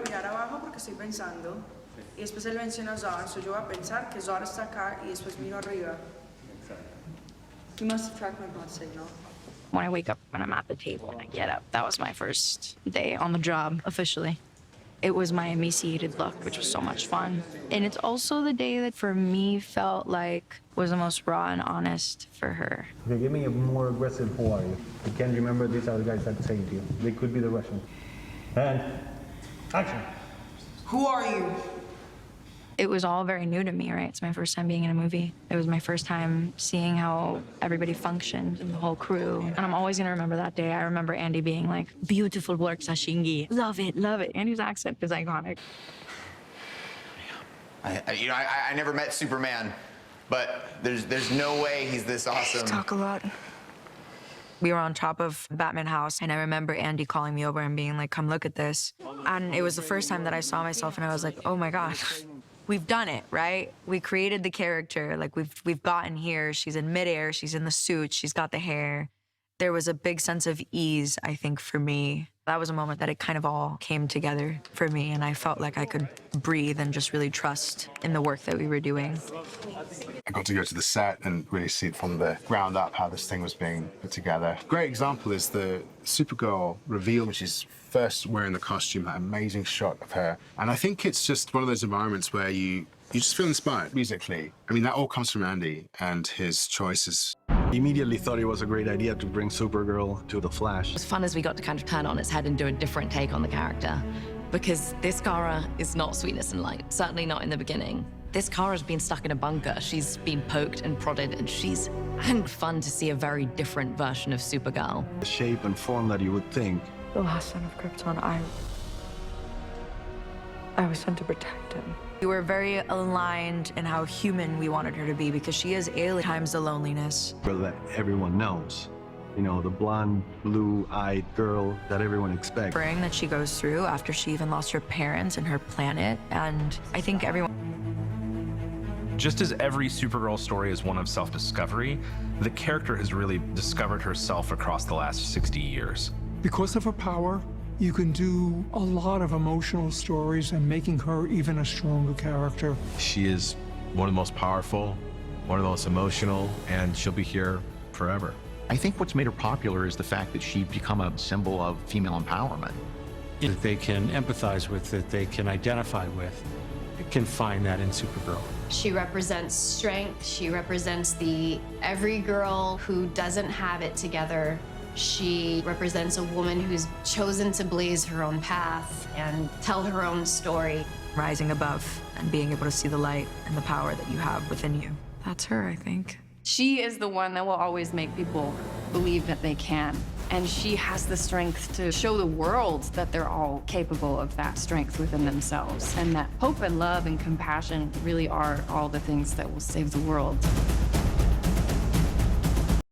mirar abajo porque estoy pensando. Y después él menciona a Zor, so yo voy a pensar que Zor está acá y después miro arriba. He must have tracked my blood signal. When I wake up, when I'm at the table and I get up, that was my first day on the job, officially. It was my emaciated look, which was so much fun. And it's also the day that, for me, felt like was the most raw and honest for her. Okay, give me a more aggressive who are you? You can't remember these are the guys that saved you. They could be the Russians. And action. Who are you? It was all very new to me, right? It's my first time being in a movie. It was my first time seeing how everybody functioned and the whole crew. And I'm always gonna remember that day. I remember Andy being like, beautiful work, Sashingi. Love it, love it. Andy's accent is iconic. I never met Superman, but there's no way he's this awesome. Talk a lot. We were on top of Batman House, and I remember Andy calling me over and being like, come look at this. And it was the first time that I saw myself, and I was like, oh my God. We've done it, right? We created the character. Like, we've gotten here. She's in midair. She's in the suit. She's got the hair. There was a big sense of ease, I think, for me. That was a moment that it kind of all came together for me, and I felt like I could breathe and just really trust in the work that we were doing. I got to go to the set and really see it from the ground up how this thing was being put together. Great example is the Supergirl reveal when she's first wearing the costume, that amazing shot of her. And I think it's just one of those environments where you just feel inspired musically. I mean, that all comes from Andy and his choices. Immediately thought it was a great idea to bring Supergirl to The Flash. It was fun as we got to kind of turn on its head and do a different take on the character. Because this Kara is not sweetness and light, certainly not in the beginning. This Kara's been stuck in a bunker. She's been poked and prodded, and fun to see a very different version of Supergirl. The shape and form that you would think. The last son of Krypton, I was sent to protect him. We were very aligned in how human we wanted her to be, because she is alien times the loneliness. Girl that everyone knows. You know, the blonde, blue-eyed girl that everyone expects. Suffering that she goes through after she even lost her parents and her planet, and I think everyone... Just as every Supergirl story is one of self-discovery, the character has really discovered herself across the last 60 years. Because of her power, you can do a lot of emotional stories and making her even a stronger character. She is one of the most powerful, one of the most emotional, and she'll be here forever. I think what's made her popular is the fact that she's become a symbol of female empowerment. That they can empathize with, that they can identify with, can find that in Supergirl. She represents strength. She represents every girl who doesn't have it together. She represents a woman who's chosen to blaze her own path and tell her own story. Rising above and being able to see the light and the power that you have within you. That's her, I think. She is the one that will always make people believe that they can. And she has the strength to show the world that they're all capable of that strength within themselves. And that hope and love and compassion really are all the things that will save the world.